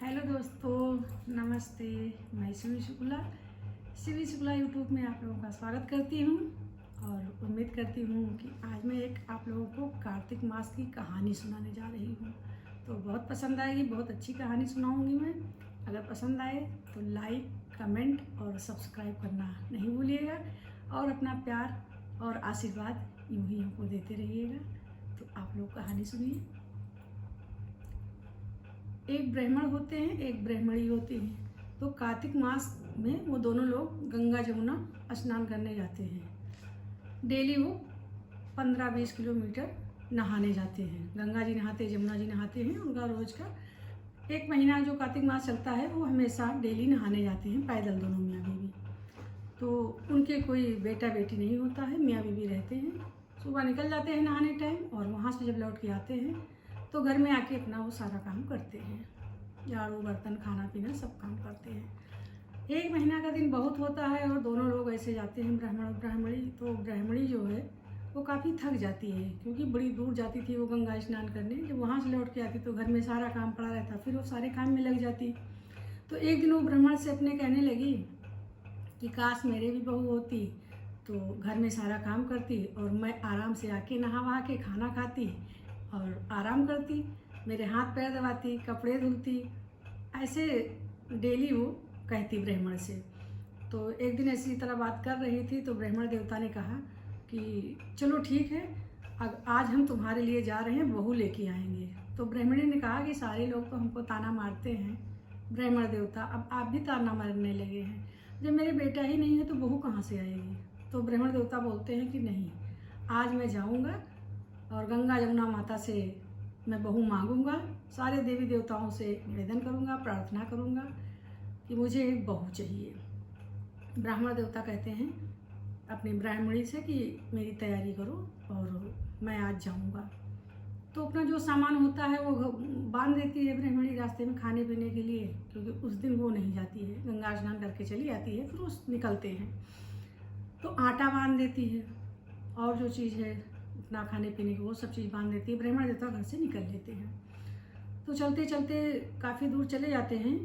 Hello दोस्तों, नमस्ते। मैं शिवी शुक्ला यूट्यूब में आप लोगों का स्वागत करती हूँ और उम्मीद करती हूँ कि आज मैं एक आप लोगों को कार्तिक मास की कहानी सुनाने जा रही हूँ। तो बहुत पसंद आएगी, बहुत अच्छी कहानी सुनाऊँगी मैं। अगर पसंद आए तो लाइक, कमेंट और सब्सक्राइब करना नहीं भूलिएगा और अपना प्यार और आशीर्वाद यूँ ही हमको देते रहिएगा। तो आप लोग कहानी सुनिए। एक ब्राह्मण होते हैं, एक ब्राह्मणी होती है। तो कार्तिक मास में वो दोनों लोग गंगा जमुना स्नान करने जाते हैं। डेली वो 15-20 किलोमीटर नहाने जाते हैं। गंगा जी नहाते, जमुना जी नहाते हैं। उनका रोज का 1 महीना जो कार्तिक मास चलता है वो हमेशा डेली नहाने जाते हैं, पैदल दोनों मियाँ बीवी। तो उनके कोई बेटा बेटी नहीं होता है, मियाँ बीवी रहते हैं। सुबह निकल जाते हैं नहाने टाइम और वहाँ से जब लौट के आते हैं तो घर में आके अपना वो सारा काम करते हैं। झाड़ू, बर्तन, खाना पीना सब काम करते हैं। 1 महीना का दिन बहुत होता है और दोनों लोग ऐसे जाते हैं, ब्राह्मण और ब्राह्मणी। तो ब्राह्मणी जो है वो काफ़ी थक जाती है क्योंकि बड़ी दूर जाती थी वो गंगा स्नान करने। जब वहाँ से लौट के आती तो घर में सारा काम पड़ा रहता, फिर वो सारे काम में लग जाती। तो एक दिन वो ब्राह्मण से अपने कहने लगी कि काश मेरे भी बहू होती तो घर में सारा काम करती और मैं आराम से आके नहा वहा के खाना खाती और आराम करती, मेरे हाथ पैर दबाती, कपड़े धुलती। ऐसे डेली वो कहती ब्राह्मण से। तो एक दिन ऐसी तरह बात कर रही थी तो ब्राह्मण देवता ने कहा कि चलो ठीक है, अब आज हम तुम्हारे लिए जा रहे हैं, बहू लेके आएंगे। तो ब्राह्मणी ने कहा कि सारे लोग तो हमको ताना मारते हैं ब्राह्मण देवता, अब आप भी ताना मारने लगे हैं। जब मेरे बेटा ही नहीं है तो बहू कहाँ से आएगी। तो ब्राह्मण देवता बोलते हैं कि नहीं, आज मैं जाऊँगा और गंगा जमुना माता से मैं बहू मांगूंगा, सारे देवी देवताओं से निवेदन करूंगा, प्रार्थना करूंगा कि मुझे एक बहू चाहिए। ब्राह्मण देवता कहते हैं अपनी ब्राह्मणी से कि मेरी तैयारी करो और मैं आज जाऊंगा। तो अपना जो सामान होता है वो बांध देती है ब्राह्मणी रास्ते में खाने पीने के लिए, क्योंकि उस दिन वो नहीं जाती है, गंगा स्नान करके चली आती है, फिर वो निकलते हैं। तो आटा बांध देती है और जो चीज़ है अपना खाने पीने की वो सब चीज़ बांध देती है। ब्राह्मण देवता घर से निकल लेते हैं। तो चलते चलते काफ़ी दूर चले जाते हैं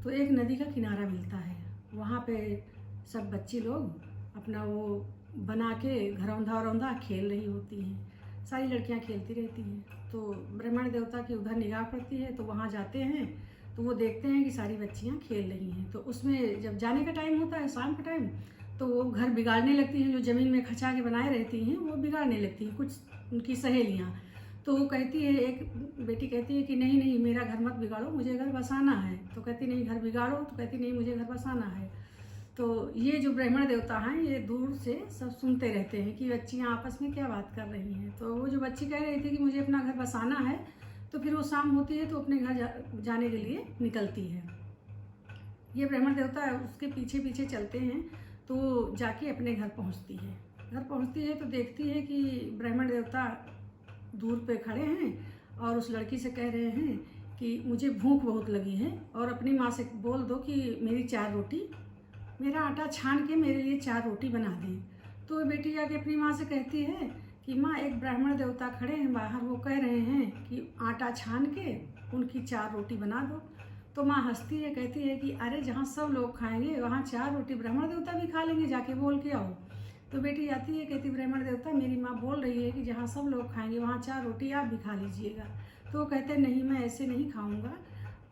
तो एक नदी का किनारा मिलता है। वहाँ पे सब बच्ची लोग अपना वो बना के घरौंधा वरौंधा खेल रही होती हैं, सारी लड़कियाँ खेलती रहती हैं। तो ब्राह्मण देवता की उधर निगाह पड़ती है तो वहाँ जाते हैं तो वो देखते हैं कि सारी बच्चियाँ खेल रही हैं। तो उसमें जब जाने का टाइम होता है, शाम का टाइम, तो वो घर बिगाड़ने लगती हैं, जो ज़मीन में खचा के बनाए रहती हैं वो बिगाड़ने लगती हैं कुछ उनकी सहेलियाँ। तो वो कहती है, एक बेटी कहती है कि नहीं नहीं, मेरा घर मत बिगाड़ो, मुझे घर बसाना है। तो कहती नहीं, घर बिगाड़ो। तो कहती नहीं, मुझे घर बसाना है। तो ये जो ब्राह्मण देवता हैं ये दूर से सब सुनते रहते हैं कि बच्चियाँ आपस में क्या बात कर रही हैं। तो वो जो बच्ची कह रही थी कि मुझे अपना घर बसाना है, तो फिर वो शाम होती है तो अपने घर जाने के लिए निकलती है। ये ब्राह्मण देवता उसके पीछे पीछे चलते हैं तो जाके अपने घर पहुंचती है। घर पहुंचती है तो देखती है कि ब्राह्मण देवता दूर पे खड़े हैं और उस लड़की से कह रहे हैं कि मुझे भूख बहुत लगी है और अपनी माँ से बोल दो कि मेरी 4 रोटी, मेरा आटा छान के मेरे लिए 4 रोटी बना दें। तो बेटी जाके अपनी माँ से कहती है कि माँ, एक ब्राह्मण देवता खड़े हैं बाहर, वो कह रहे हैं कि आटा छान के उनकी 4 रोटी बना दो। तो माँ हंसती है, कहती है कि अरे जहाँ सब लोग खाएंगे वहाँ 4 रोटी ब्राह्मण देवता भी खा लेंगे, जाके बोल के आओ। तो बेटी जाती है, कहती ब्राह्मण देवता मेरी माँ बोल रही है कि जहाँ सब लोग खाएंगे वहाँ 4 रोटी आप भी खा लीजिएगा। तो वो कहते नहीं, मैं ऐसे नहीं खाऊंगा,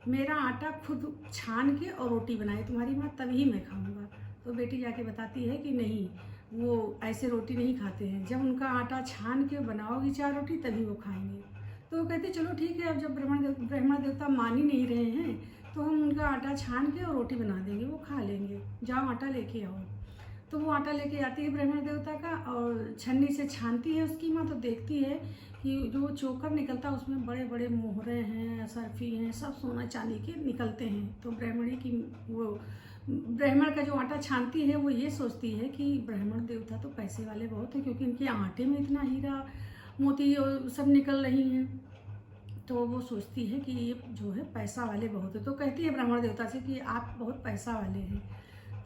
मेरा आटा खुद छान के और रोटी बनाए तुम्हारी माँ, तभी मैं खाऊंगा। तो बेटी जाके बताती है कि नहीं, वो ऐसे रोटी नहीं खाते हैं, जब उनका आटा छान के बनाओगी 4 रोटी तभी वो खाएंगे। तो वो कहते चलो ठीक है, अब जब ब्राह्मण देवता मान ही नहीं रहे हैं तो हम उनका आटा छान के और रोटी बना देंगे, वो खा लेंगे, जाओ आटा लेके आओ। तो वो आटा लेके आती है ब्राह्मण देवता का और छन्नी से छानती है उसकी माँ। तो देखती है कि जो चोकर निकलता है उसमें बड़े बड़े मोहरे हैं, सर्फी हैं, सब सोना चांदी के निकलते हैं। तो ब्राह्मणी की वो ब्राह्मण का जो आटा छानती है वो ये सोचती है कि ब्राह्मण देवता तो पैसे वाले बहुत हैं, क्योंकि इनके आटे में इतना हीरा मोती सब निकल रही हैं। तो वो सोचती है कि ये जो है पैसा वाले बहुत है। तो कहती है ब्राह्मण देवता से कि आप बहुत पैसा वाले हैं।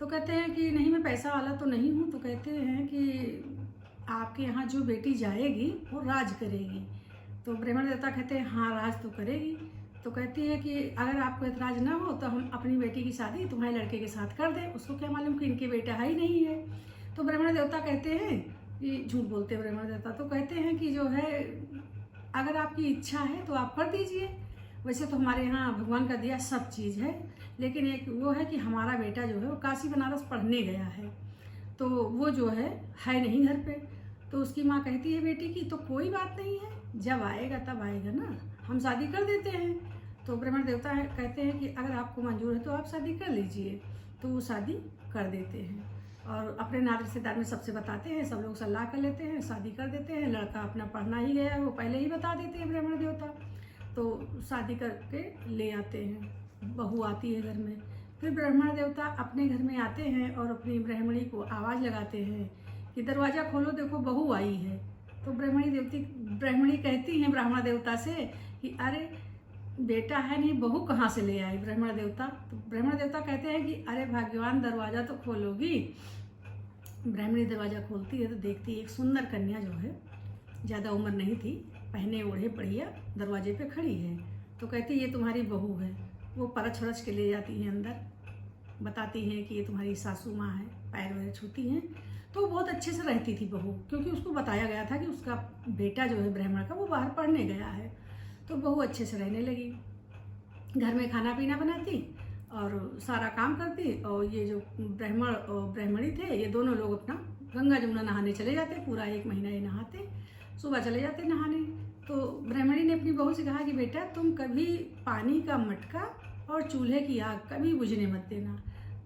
तो कहते हैं कि नहीं, मैं पैसा वाला तो नहीं हूँ। तो कहते हैं कि आपके यहाँ जो बेटी जाएगी वो राज करेगी। तो ब्राह्मण देवता कहते हैं हाँ, राज तो करेगी। तो कहती है कि अगर आपको एतराज़ ना हो तो हम अपनी बेटी की शादी तुम्हारे लड़के के साथ कर दें। उसको क्या मालूम कि इनके बेटा है ही नहीं है। तो ब्राह्मण देवता कहते हैं कि झूठ बोलते हैं ब्राह्मण देवता, तो कहते हैं कि जो है अगर आपकी इच्छा है तो आप कर दीजिए। वैसे तो हमारे यहाँ भगवान का दिया सब चीज़ है, लेकिन एक वो है कि हमारा बेटा जो है वो काशी बनारस पढ़ने गया है, तो वो जो है नहीं घर पे। तो उसकी माँ कहती है बेटी की तो कोई बात नहीं है, जब आएगा तब आएगा ना, हम शादी कर देते हैं। तो ब्राह्मण देवता कहते हैं कि अगर आपको मंजूर है तो आप शादी कर लीजिए। तो वो शादी कर देते हैं और अपने नाते रिश्तेदार में सबसे बताते हैं, सब लोग सलाह कर लेते हैं, शादी कर देते हैं। लड़का अपना पढ़ना ही गया है, वो पहले ही बता देते हैं ब्राह्मण देवता। तो शादी करके ले आते हैं, बहू आती है घर में। फिर ब्राह्मण देवता अपने घर में आते हैं और अपनी ब्राह्मणी को आवाज़ लगाते हैं कि दरवाज़ा खोलो, देखो बहू आई है। तो ब्राह्मणी कहती हैं ब्राह्मण देवता से कि अरे बेटा है नहीं, बहू कहाँ से ले आई ब्राह्मण देवता। तो ब्राह्मण देवता कहते हैं कि अरे भाग्यवान, दरवाज़ा तो खोलोगी। ब्राह्मणी दरवाज़ा खोलती है तो देखती है एक सुंदर कन्या जो है, ज़्यादा उम्र नहीं थी, पहने ओढ़े बढ़िया दरवाजे पे खड़ी है। तो कहती है ये तुम्हारी बहू है। वो परछ वरछ के ले जाती हैं अंदर, बताती हैं कि ये तुम्हारी सासू माँ है, पैर वैर छूती हैं। तो बहुत अच्छे से रहती थी बहू, क्योंकि उसको बताया गया था कि उसका बेटा जो है ब्राह्मण का वो बाहर पढ़ने गया है। तो बहू अच्छे से रहने लगी, घर में खाना पीना बनाती और सारा काम करती। और ये जो ब्राह्मण और ब्राह्मणी थे, ये दोनों लोग अपना गंगा जमुना नहाने चले जाते। पूरा 1 महीना ये नहाते, सुबह चले जाते नहाने। तो ब्राह्मणी ने अपनी बहू से कहा कि बेटा तुम कभी पानी का मटका और चूल्हे की आग कभी बुझने मत देना।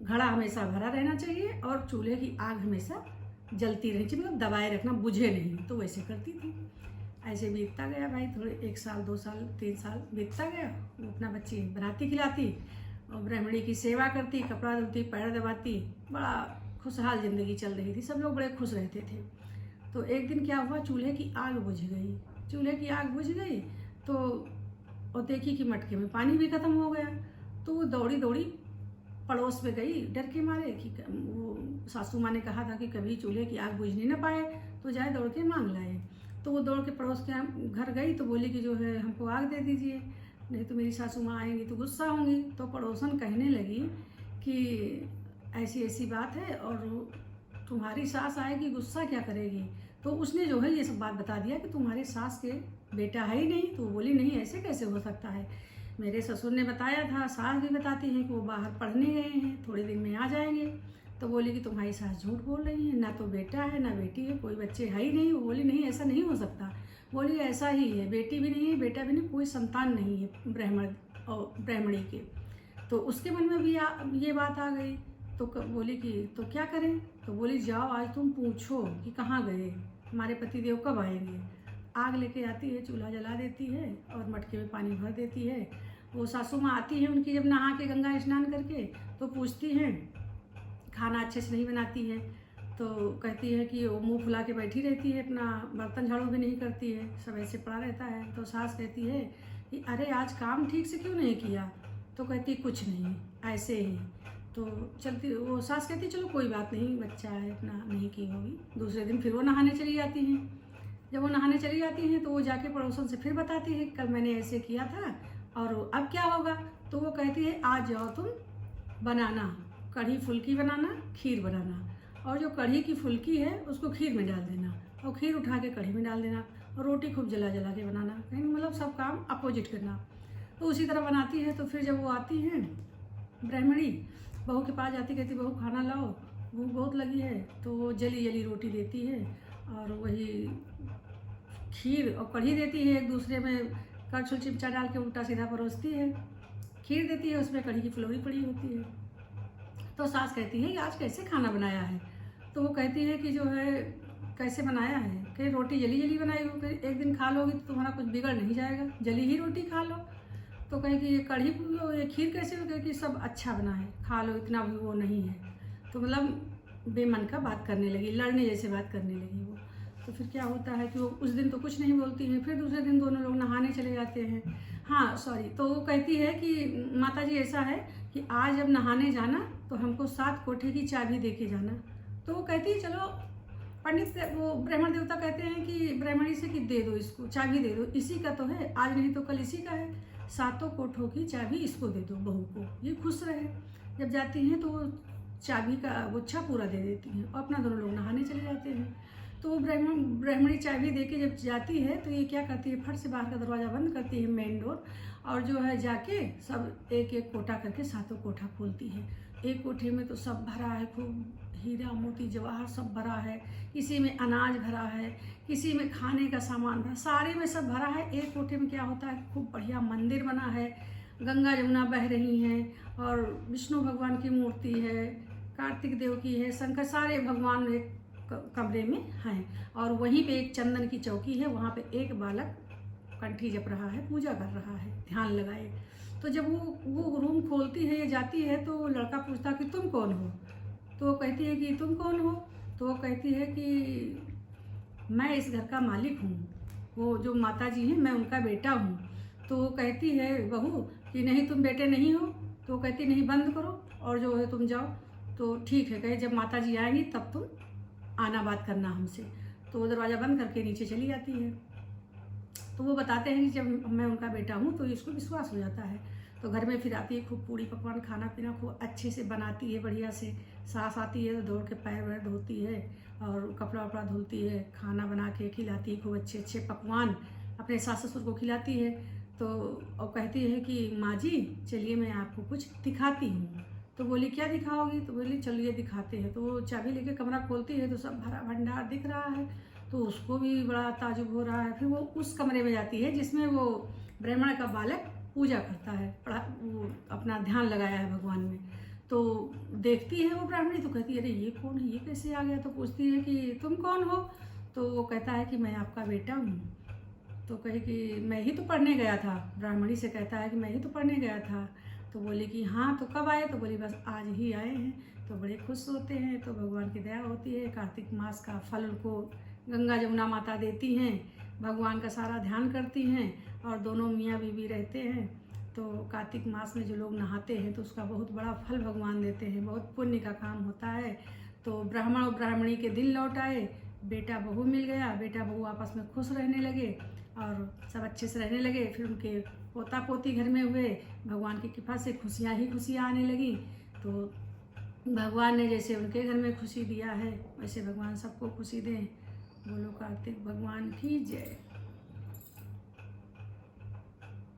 घड़ा हमेशा भरा रहना चाहिए और चूल्हे की आग हमेशा जलती रहनी चाहिए, मतलब दबाए रखना, बुझे नहीं। तो वैसे करती थी। ऐसे बीतता गया भाई, थोड़े 1 साल 2 साल 3 साल बीतता गया। वो अपना बच्ची बनाती खिलाती और ब्राह्मणी की सेवा करती, कपड़ा धोती, पैर दबाती, बड़ा खुशहाल ज़िंदगी चल रही थी। सब लोग बड़े खुश रहते थे। तो एक दिन क्या हुआ, चूल्हे की आग बुझ गई। चूल्हे की आग बुझ गई तो और देखी कि मटके में पानी भी ख़त्म हो गया। तो वो दौड़ी दौड़ी पड़ोस में गई, डर के मारे कि वो सासू माँ ने कहा था कि कभी चूल्हे की आग बुझने ना पाए तो जाए दौड़ के मांग लाए। तो वो दौड़ के पड़ोस के घर गई तो बोली कि जो है हमको आग दे दीजिए, नहीं तो मेरी सासू माँ आएंगी तो गुस्सा होंगी। तो पड़ोसन कहने लगी कि ऐसी ऐसी बात है और तुम्हारी सास आएगी, गुस्सा क्या करेगी। तो उसने जो है ये सब बात बता दिया कि तुम्हारे सास के बेटा है ही नहीं। तो वो बोली नहीं, ऐसे कैसे हो सकता है, मेरे ससुर ने बताया था, सास भी बताती हैं कि वो बाहर पढ़ने गए हैं, थोड़े दिन में आ जाएंगे। तो बोली कि तुम्हारी सास झूठ बोल रही है, ना तो बेटा है ना बेटी है, कोई बच्चे है ही नहीं। वो बोली नहीं, ऐसा नहीं हो सकता। बोली ऐसा ही है, बेटी भी नहीं है बेटा भी नहीं, कोई संतान नहीं है ब्राह्मण और ब्राह्मणी के। तो उसके मन में भी ये बात आ गई। तो बोली कि तो क्या करें। तो बोली जाओ आज तुम पूछो कि कहाँ गए, हमारे पतिदेव कब आएंगे। आग लेके आती है, चूल्हा जला देती है और मटके में पानी भर देती है। वो सासू माँ आती है उनकी, जब नहा के गंगा स्नान करके, तो पूछती हैं, खाना अच्छे से नहीं बनाती है। तो कहती है कि वो मुंह फुला के बैठी रहती है, अपना बर्तन झाड़ू भी नहीं करती है, सब ऐसे पड़ा रहता है। तो सास कहती है कि अरे आज काम ठीक से क्यों नहीं किया। तो कहती कुछ नहीं, ऐसे ही। तो चलती वो सास कहती चलो कोई बात नहीं, बच्चा है अपना, नहीं की होगी। दूसरे दिन फिर वो नहाने चली जाती हैं। जब वो नहाने चली जाती हैं तो वो जाके पड़ोसन से फिर बताती है कल मैंने ऐसे किया था और अब क्या होगा। तो वो कहती है आज जाओ तुम बनाना, कढ़ी फुल्की बनाना, खीर बनाना, और जो कढ़ी की फुल्की है उसको खीर में डाल देना और खीर उठा के कढ़ी में डाल देना और रोटी खूब जला जला के बनाना। कहीं मतलब सब काम अपोजिट करना। तो उसी तरह बनाती है। तो फिर जब वो आती हैं ब्राह्मणी, बहू के पास जाती, कहती बहू खाना लाओ, भूख बहुत लगी है। तो वो जली जली रोटी देती है और वही खीर और कढ़ी देती है, एक दूसरे में कड़छुल चिमचा डाल के उल्टा सीधा परोसती है। खीर देती है, उसमें कढ़ी की फुलौरी पड़ी होती है। तो सास कहती है कि आज कैसे खाना बनाया है। तो वो कहती है कि जो है कैसे बनाया है, कि रोटी जली जली बनाई हो, एक दिन खा लोगी तो तुम्हारा कुछ बिगड़ नहीं जाएगा, जली ही रोटी खा लो। तो कहे कि ये कढ़ी ये खीर कैसे हो, कि सब अच्छा बना है, खा लो, इतना भी वो नहीं है। तो मतलब बेमन का बात करने लगी, लड़ने जैसे बात करने लगी वो। तो फिर क्या होता है कि वो उस दिन तो कुछ नहीं बोलती हैं। फिर दूसरे दिन दोनों लोग नहाने चले जाते हैं। हाँ सॉरी, तो वो कहती है कि माता जी ऐसा है कि आज जब नहाने जाना तो हमको 7 कोठे की चाबी दे के जाना। तो वो कहती है चलो, पंडित से वो ब्राह्मण देवता कहते हैं कि ब्राह्मणी से कि दे दो, इसको चाबी दे दो, इसी का तो है, आज नहीं तो कल इसी का है। सातों कोठों की चाबी इसको दे दो, बहू को, ये खुश रहे। जब जाती हैं तो वो चाबी का गुच्छा पूरा दे देती हैं और अपना दोनों लोग नहाने चले जाते हैं। तो वो ब्राह्मणी चाबी दे के जब जाती है तो ये क्या करती है, फट से बाहर का दरवाज़ा बंद करती है, मेन डोर, और जो है जाके सब एक एक कोठा करके सातों कोठा खोलती है। एक कोठे में तो सब भरा है, खूब हीरा मोती जवाहर सब भरा है, किसी में अनाज भरा है, किसी में खाने का सामान भरा, सारे में सब भरा है। एक कोठे में क्या होता है, खूब बढ़िया मंदिर बना है, गंगा जमुना बह रही हैं और विष्णु भगवान की मूर्ति है, कार्तिक देव की है, शंकर, सारे भगवान एक कमरे में हैं। और वहीं पे एक चंदन की चौकी है, वहाँ पे एक बालक कंठी जप रहा है, पूजा कर रहा है, ध्यान लगाए। तो जब वो रूम खोलती है या जाती है तो लड़का पूछता कि तुम कौन हो? तो वो कहती है कि तुम कौन हो? तो वो कहती है कि मैं इस घर का मालिक हूँ, वो जो माता जी हैं मैं उनका बेटा हूँ। तो वो कहती है बहू कि नहीं तुम बेटे नहीं हो। तो वो कहती नहीं, बंद करो और जो है तुम जाओ। तो ठीक है, कहे जब माता जी आएंगी तब तुम आना बात करना हमसे। तो वो दरवाज़ा बंद करके नीचे चली जाती है। तो वो बताते हैं कि जब मैं उनका बेटा हूँ तो इसको विश्वास हो जाता है। तो घर में फिर आती है, खूब पूड़ी पकवान खाना पीना खूब अच्छे से बनाती है, बढ़िया से। सास आती है तो दौड़ के पैर वैर धोती है और कपड़ा वपड़ा धुलती है, खाना बना के खिलाती है, खूब अच्छे अच्छे पकवान अपने सास ससुर को खिलाती है। तो और कहती है कि माँ जी चलिए मैं आपको कुछ दिखाती हूँ। तो बोली क्या दिखाओगी? तो बोली चलिए दिखाते हैं। तो वो चाबी लेके कमरा खोलती है तो सब भरा भंडार दिख रहा है। तो उसको भी बड़ा ताजुब हो रहा है। फिर वो उस कमरे में जाती है जिसमें वो ब्राह्मण का बालक पूजा करता है, वो अपना ध्यान लगाया है भगवान में। तो देखती है वो ब्राह्मणी तो कहती है अरे ये कौन है, ये कैसे आ गया? तो पूछती है कि तुम कौन हो? तो वो कहता है कि मैं आपका बेटा हूँ। तो कहे कि मैं ही तो पढ़ने गया था। ब्राह्मणी से कहता है कि मैं ही तो पढ़ने गया था। तो बोली कि हाँ तो कब आए? तो बोली बस आज ही आए हैं। तो बड़े खुश होते हैं। तो भगवान की दया होती है, कार्तिक मास का फल उनको गंगा जमुना माता देती हैं, भगवान का सारा ध्यान करती हैं और दोनों मियाँ बीवी रहते हैं। तो कार्तिक मास में जो लोग नहाते हैं तो उसका बहुत बड़ा फल भगवान देते हैं, बहुत पुण्य का काम होता है। तो ब्राह्मण और ब्राह्मणी के दिल लौट आए, बेटा बहू मिल गया, बेटा बहू आपस में खुश रहने लगे और सब अच्छे से रहने लगे। फिर उनके पोता पोती घर में हुए, भगवान की कृपा से खुशियाँ ही खुशियाँ आने लगी। तो भगवान ने जैसे उनके घर में खुशी दिया है वैसे भगवान सबको खुशी दें। बोलो कार्तिक भगवान की जय।